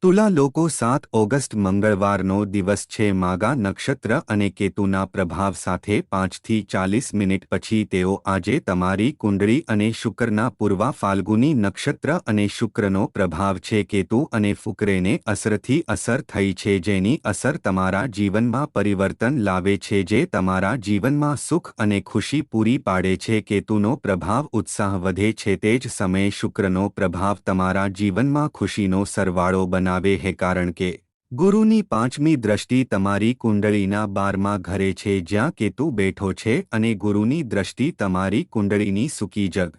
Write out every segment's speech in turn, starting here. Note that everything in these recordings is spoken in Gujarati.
તુલા લોકો 7 ઓગસ્ટ મંગળવારનો દિવસ છે માગા નક્ષત્ર અને કેતુના પ્રભાવ સાથે 5 થી 40 મિનિટ પછી તેઓ આજે તમારી કુંડળી અને શુક્રના પૂર્વા ફાલ્ગુની નક્ષત્ર અને શુક્રનો પ્રભાવ છે કેતુ અને ફુકરેને અસરથી અસર થઈ છે જેની અસર તમારા જીવનમાં પરિવર્તન લાવે છે જે તમારા જીવનમાં સુખ અને ખુશી પૂરી પાડે છે કેતુનો પ્રભાવ ઉત્સાહ વધે છે તે જ સમયે શુક્રનો પ્રભાવ તમારા જીવનમાં ખુશીનો સરવાળો બનાવે है कारण के गुरुनी 5મી दृष्टि तमारी कुंडलीना 12મા घरे छे ज्यां केतु बैठो छे अने गुरुनी दृष्टि तमारी कुंडलीनी सुकी जग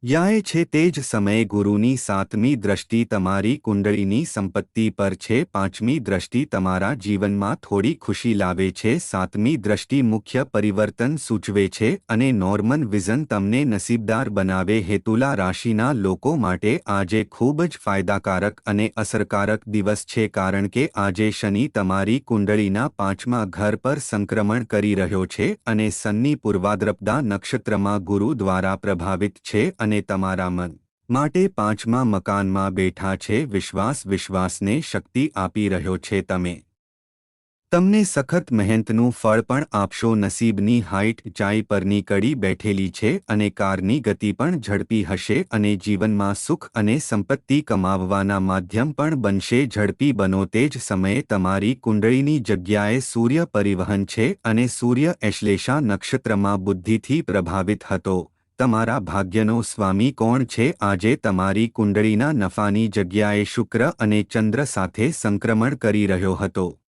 याए छे तेज समय गुरुनी 7મી दृष्टि तमारी कुंडलीनी संपत्ति पर छे 5મી दृष्टि तमारा जीवन में थोड़ी खुशी लावे छे 7મી दृष्टि मुख्य परिवर्तन सूचवे छे अने नॉर्मन विजन तमने नसीबदार बनावे है तुला राशिना लोको माटे आजे खूब ज फायदाकारक अने असरकारक दिवस छे कारण के आजे शनि तमारी कुंडलीना 5મા घर पर संक्रमण करी रह्यो छे अने शनि पूर्वाद्रपदा नक्षत्रमा गुरु द्वारा प्रभावित छे અને તમારા મન માટે 5મા મકાનમાં બેઠા છે વિશ્વાસને શક્તિ આપી રહ્યો છે તમને સખત મહેનતનું ફળ પણ આપશો નસીબની હાઈટ ચાઈ પરની કડી બેઠેલી છે અને કારની ગતિ પણ ઝડપી હશે અને જીવનમાં સુખ અને સંપત્તિ કમાવવાના માધ્યમ પણ બનશે ઝડપી બનો તે જ સમયે તમારી કુંડળીની જગ્યાએ સૂર્ય પરિવહન છે અને સૂર્ય એશ્લેષા નક્ષત્રમાં બુદ્ધિથી પ્રભાવિત હતો તમારા ભાગ્યનો સ્વામી કોણ છે આજે તમારી કુંડળીના નફાની જગ્યાએ શુક્ર અને ચંદ્ર સાથે સંક્રમણ કરી રહ્યો હતો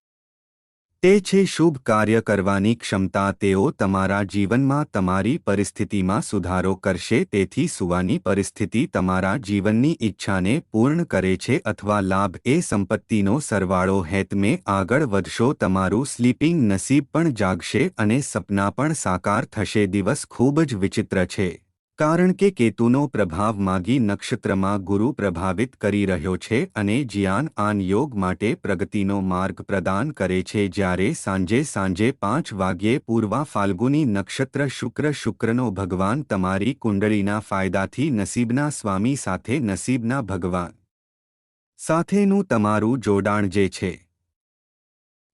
તે છે શુભ કાર્ય કરવાની ક્ષમતા તેઓ તમારા જીવનમાં તમારી પરિસ્થિતિમાં સુધારો કરશે તેથી સુવાની પરિસ્થિતિ તમારા જીવનની ઈચ્છાને પૂર્ણ કરે છે અથવા લાભ એ સંપત્તિનો સરવાળો હેતમે આગળ વધશો તમારું સ્લીપિંગ નસીબ પણ જાગશે અને સપના પણ સાકાર થશે દિવસ ખૂબ જ વિચિત્ર છે કારણ કે કેતુનો પ્રભાવ માગી નક્ષત્રમાં ગુરુ પ્રભાવિત કરી રહ્યો છે અને જ્ઞાન આન યોગ માટે પ્રગતિનો માર્ગ પ્રદાન કરે છે જ્યારે સાંજે 5 વાગ્યે પૂર્વા ફાલ્ગુની નક્ષત્ર શુક્રનો ભગવાન તમારી કુંડળીના ફાયદાથી નસીબના સ્વામી સાથે નસીબના ભગવાન સાથેનું તમારું જોડાણ જે છે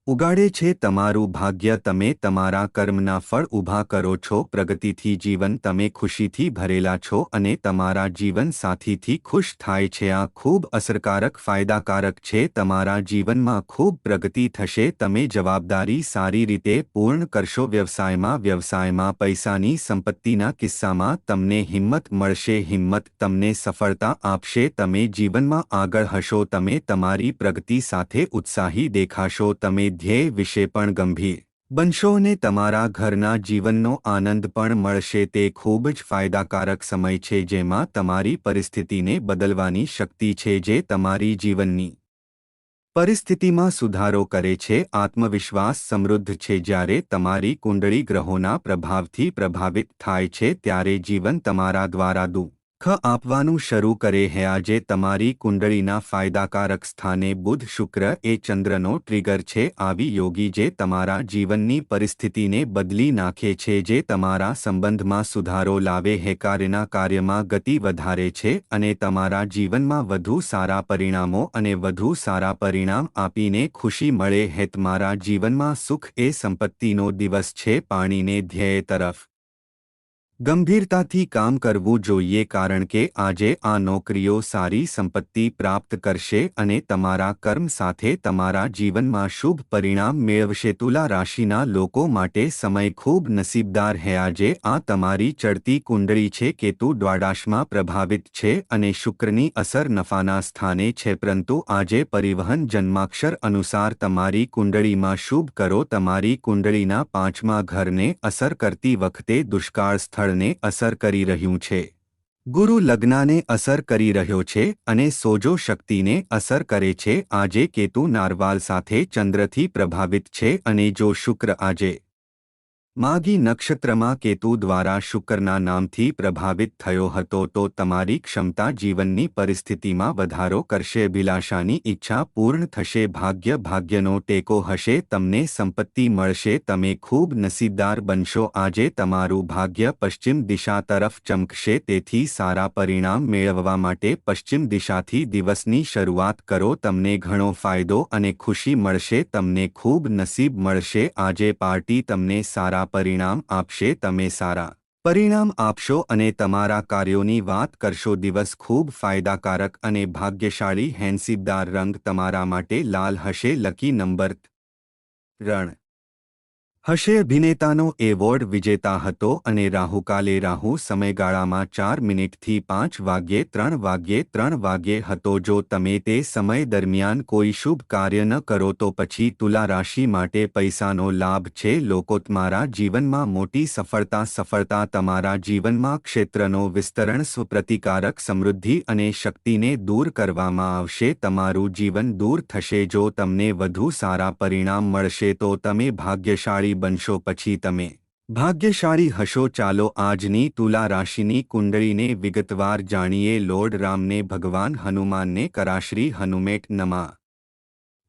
ઉગાડે છે તમારું ભાગ્ય તમે તમારા કર્મના ફળ ઊભા કરો છો પ્રગતિથી જીવન તમે ખુશીથી ભરેલા છો અને તમારા જીવન સાથીથી ખુશ થાય છે આ ખૂબ અસરકારક ફાયદાકારક છે તમારા જીવનમાં ખૂબ પ્રગતિ થશે તમે જવાબદારી સારી રીતે પૂર્ણ કરશો વ્યવસાયમાં પૈસાની સંપત્તિના કિસ્સામાં તમને હિંમત મળશે હિંમત તમને સફળતા આપશે તમે જીવનમાં આગળ હશો તમે તમારી પ્રગતિ સાથે ઉત્સાહી દેખાશો તમે ધ્યેય વિશે પણ ગંભીર બનશો અને તમારા ઘરના જીવનનો આનંદ પણ મળશે તે ખૂબ જ ફાયદાકારક સમય છે જેમાં તમારી પરિસ્થિતિને બદલવાની શક્તિ છે જે તમારી જીવનની પરિસ્થિતિમાં સુધારો કરે છે આત્મવિશ્વાસ સમૃદ્ધ છે જ્યારે તમારી કુંડળી ગ્રહોના પ્રભાવથી પ્રભાવિત થાય છે ત્યારે જીવન તમારા દ્વારા દુઃખ આપવાનું શરૂ કરે છે આજે તમારી કુંડળીના ફાયદાકારક સ્થાને બુધ શુક્ર એ ચંદ્રનો ટ્રિગર છે આવી યોગી જે તમારા જીવનની પરિસ્થિતિને બદલી નાખે છે જે તમારા સંબંધમાં સુધારો લાવે છે કાર્યમાં ગતિ વધારે છે અને તમારા જીવનમાં વધુ સારા પરિણામો અને વધુ સારા પરિણામ આપીને ખુશી મળે છે તમારા જીવનમાં સુખ એ સંપત્તિનો દિવસ છે પાણીને ધ્યેય તરફ ગંભીરતાથી કામ કરવું જોઈએ કારણ કે આજે આ નોકરીઓ સારી સંપત્તિ પ્રાપ્ત કરશે અને તમારા કર્મ સાથે તમારા જીવનમાં શુભ પરિણામ મેળવશે તુલા રાશિના લોકો માટે સમય ખૂબ નસીબદાર છે આજે આ તમારી ચડતી કુંડળી છે કેતુ દ્વાદશમાં પ્રભાવિત છે અને શુક્રની અસર નફાના સ્થાને છે પરંતુ આજે પરિવહન જન્માક્ષર અનુસાર તમારી કુંડળીમાં શુભ કરો તમારી કુંડળીના 5મા ઘરને અસર કરતી વખતે દુષ્કાળ સ્થળ ને અસર કરી રહ્યું છે ગુરુ લગ્નને અસર કરી રહ્યો છે અને સોજો શક્તિને અસર કરે છે આજે કેતુ નારવાલ સાથે ચંદ્રથી પ્રભાવિત છે અને જો શુક્ર આજે માગી નક્ષત્રમાં કેતુ દ્વારા શુક્રના નામથી પ્રભાવિત થયો હતો તો તમારી ક્ષમતા જીવનની પરિસ્થિતિમાં વધારો કરશે, અભિલાષાની ઈચ્છા પૂર્ણ થશે, ભાગ્યનો ટેકો હશે, તમને સંપત્તિ મળશે, તમે ખૂબ નસીબદાર બનશો. આજે તમારું ભાગ્ય પશ્ચિમ દિશા તરફ ચમકશે, તેથી સારા પરિણામ મેળવવા માટે પશ્ચિમ દિશાથી દિવસની શરૂઆત કરો. તમને ઘણો ફાયદો અને ખુશી મળશે, તમને ખૂબ નસીબ મળશે. આજે પાર્ટી તમને સારા પરિણામ આપશે, તમે સારા પરિણામ આપશો અને તમારા કાર્યોની વાત કરશો. દિવસ ખૂબ ફાયદાકારક અને ભાગ્યશાળી. હેન્સીબદાર રંગ તમારા માટે લાલ હશે. લકી નંબર રણ હશે. અભિનેતાનો એવોર્ડ વિજેતા હતો અને રાહુ સમયગાળામાં 4 મિનિટથી 5 વાગ્યે 3 વાગ્યે હતો. જો તમે તે સમય દરમિયાન કોઈ શુભ કાર્ય ન કરો તો પછી તુલા રાશિ માટે પૈસાનો લાભ છે. લોકો તમારા જીવનમાં મોટી સફળતા તમારા જીવનમાં ક્ષેત્રનો વિસ્તરણ, સ્વપ્રતિકારક સમૃદ્ધિ અને શક્તિને દૂર કરવામાં આવશે. તમારું જીવન દૂર થશે. જો તમને વધુ સારા પરિણામ મળશે તો તમે ભાગ્યશાળી બનશો, પછી તમે ભાગ્યશાળી હશો. ચાલો આજની તુલા રાશિની કુંડળીને વિગતવાર જાણીએ. લોર્ડ રામને ભગવાન હનુમાનને કરાશ્રી હનુમેટ નમઃ.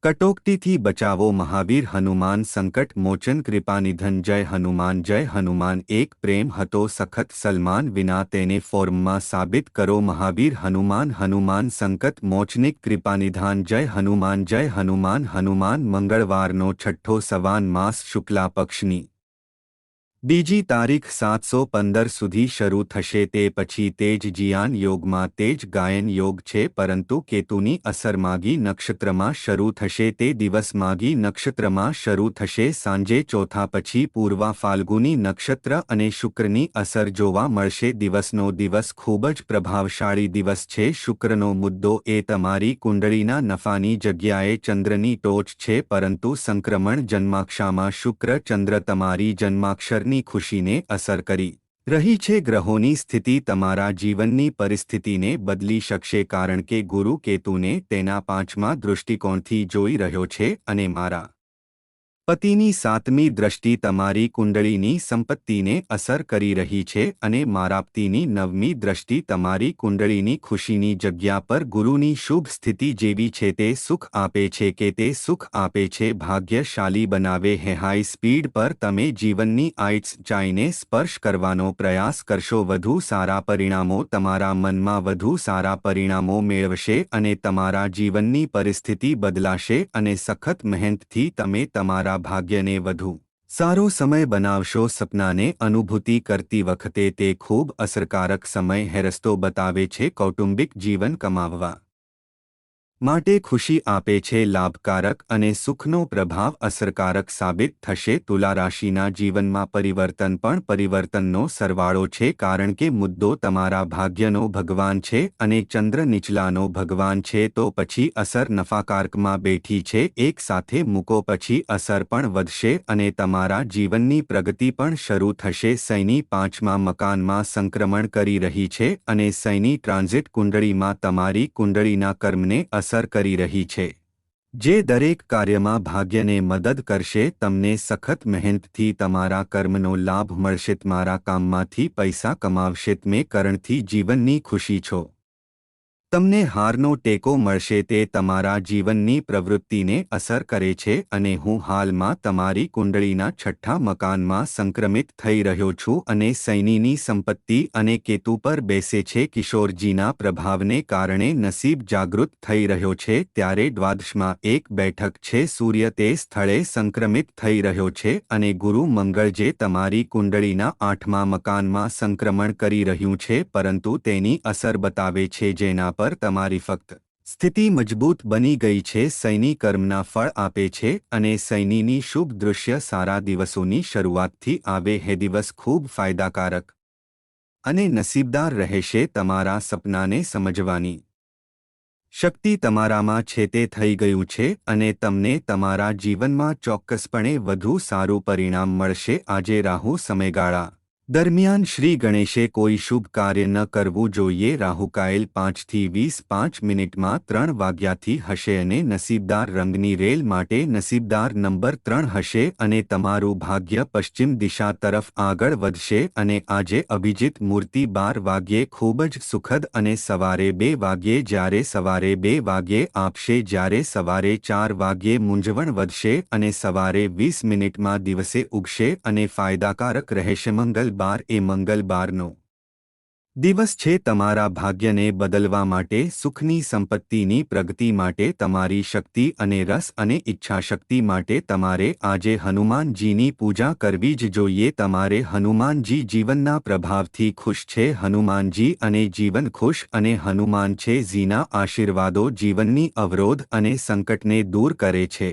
કટોકટીથી બચાવો મહાવીર હનુમાન. સંકટ મોચન કૃપાનિધન. જય હનુમાન જય હનુમાન. એક પ્રેમ હતો સખત, સલમાન વિના તેને ફોર્મમાં સાબિત કરો. મહાવીર હનુમાન. હનુમાન સંકટ મોચનિક કૃપાનિધાન. જય હનુમાન જય હનુમાન. હનુમાન મંગળવારનો છઠ્ઠો સવાન માસ શુક્લા પક્ષની બીજી તારીખ 715 સુધી શરૂ થશે. તે પછી તેજ જીયાન યોગમાં તેજ ગાયન યોગ છે, પરંતુ કેતુની અસર માગી નક્ષત્રમાં શરૂ થશે. તે દિવસ માગી નક્ષત્રમાં શરૂ થશે. સાંજે ચોથા પછી પૂર્વા ફાલ્ગુની નક્ષત્ર અને શુક્રની અસર જોવા મળશે. દિવસનો દિવસ ખૂબ જ પ્રભાવશાળી દિવસ છે. શુક્રનો મુદ્દો એ તમારી કુંડળીના નફાની જગ્યાએ ચંદ્રની ટોચ છે, પરંતુ સંક્રમણ જન્માક્ષામાં શુક્ર ચંદ્ર તમારી જન્માક્ષર ની ખુશીને અસર કરી રહી છે. ગ્રહોની સ્થિતિ તમારા જીવનની પરિસ્થિતિને બદલી શકશે, કારણ કે ગુરુ કેતુને તેના 5મા દૃષ્ટિકોણથી જોઈ રહ્યો છે અને મારા પતિની 7મી દ્રષ્ટિ તમારી કુંડળીની સંપત્તિને અસર કરી રહી છે અને મારા પતિની 9મી દ્રષ્ટિ તમારી કુંડળીની ખુશીની જગ્યા પર ગુરુની શુભ સ્થિતિ જેવી છે. તે સુખ આપે છે કે તે સુખ આપે છે, ભાગ્યશાળી બનાવે હે. હાઈ સ્પીડ પર તમે જીવનની ઊંચાઈને સ્પર્શ કરવાનો પ્રયાસ કરશો. વધુ સારા પરિણામો તમારા મનમાં વધુ સારા પરિણામો મેળવશે અને તમારા જીવનની પરિસ્થિતિ બદલાશે અને સખત મહેનતથી તમે તમારા ભાગ્યને વધુ સારો સમય બનાવશો. સપનાને અનુભૂતિ કરતી વખતે તે ખૂબ અસરકારક સમય રસ્તો બતાવે છે. કૌટુંબિક જીવન કમાવવા માટે ખુશી આપે છે. લાભકારક અને સુખનો પ્રભાવ અસરકારક સાબિત થશે. તુલા રાશિના જીવનમાં પરિવર્તન પણ પરિવર્તનનો સરવાળો છે, કારણ કે મુદ્દો તમારા ભાગ્યનો ભગવાન છે અને ચંદ્ર નીચલાનો ભગવાન છે. તો પછી અસર નફાકારકમાં બેઠી છે. એક સાથે મૂકો પછી અસર પણ વધશે અને તમારા જીવનની પ્રગતિ પણ શરૂ થશે. શનિ 5મા મકાનમાં સંક્રમણ કરી રહી છે અને શનિ ટ્રાન્ઝિટ કુંડળીમાં તમારી કુંડળીના કર્મને અસર કરી રહી છે, જે દરેક કાર્યમાં ભાગ્યને મદદ કરશે. તમને સખત મહેનતથી તમારા કર્મનો લાભ મળશે. તમારા કામમાંથી પૈસા કમાવશે. તમે કરણથી જીવનની ખુશી છો. તમને હારનો ટેકો મળશે. તે તમારા જીવનની પ્રવૃત્તિને અસર કરે છે અને હું હાલમાં તમારી કુંડળીના 6ઠ્ઠા મકાનમાં સંક્રમિત થઈ રહ્યો છું અને શનિની સંપત્તિ અને કેતુ પર બેસે છે. કિશોરજીના પ્રભાવને કારણે નસીબ જાગૃત થઈ રહ્યો છે. ત્યારે દ્વાદશમાં એક બેઠક છે. સૂર્ય તે સ્થળે સંક્રમિત થઈ રહ્યો છે અને ગુરુ મંગળ જે તમારી કુંડળીના 8મા મકાનમાં સંક્રમણ કરી રહ્યું છે, પરંતુ તેની અસર બતાવે છે જેના પર તમારી ફક્ત સ્થિતિ મજબૂત બની ગઈ છે. શનિ કર્મના ફળ આપે છે અને શનિની શુભ દૃશ્ય સારા દિવસોની શરૂઆતથી આવે હે. દિવસ ખૂબ ફાયદાકારક અને નસીબદાર રહેશે. તમારા સપનાને સમજવાની શક્તિ તમારામાં છે. તે થઈ ગયું છે અને તમને તમારા જીવનમાં ચોક્કસપણે વધુ સારું પરિણામ મળશે. આજે રાહુ સમયગાળા દરમિયાન શ્રી ગણેશે કોઈ શુભ કાર્ય ન કરવું જોઈએ. રાહુકાલ 5 થી 20:05 મિનિટમાં 3 વાગ્યાથી હશે અને નસીબદાર રંગની રેલ માટે નસીબદાર નંબર 3 હશે અને તમારું ભાગ્ય પશ્ચિમ દિશા તરફ આગળ વધશે. અને આજે અભિજીત મૂર્તિ 12 વાગ્યે ખૂબ જ સુખદ અને સવારે 2 વાગ્યે જ્યારે સવારે 2 વાગ્યે આપશે જ્યારે સવારે 4 વાગ્યે મૂંઝવણ વધશે અને સવારે 20 મિનિટમાં દિવસે ઉગશે અને ફાયદાકારક રહેશે. મંગળવાર એ મંગળવારનો દિવસ છે તમારા ભાગ્યને બદલવા માટે, સુખની સંપત્તિની પ્રગતિ માટે, તમારી શક્તિ અને રસ અને ઈચ્છાશક્તિ માટે તમારે આજે હનુમાનજીની પૂજા કરવી જ જોઈએ. તમારે હનુમાનજી જીવનના પ્રભાવથી ખુશ છે. હનુમાનજી અને જીવન ખુશ અને હનુમાન છે જીના આશીર્વાદો જીવનની અવરોધ અને સંકટને દૂર કરે છે.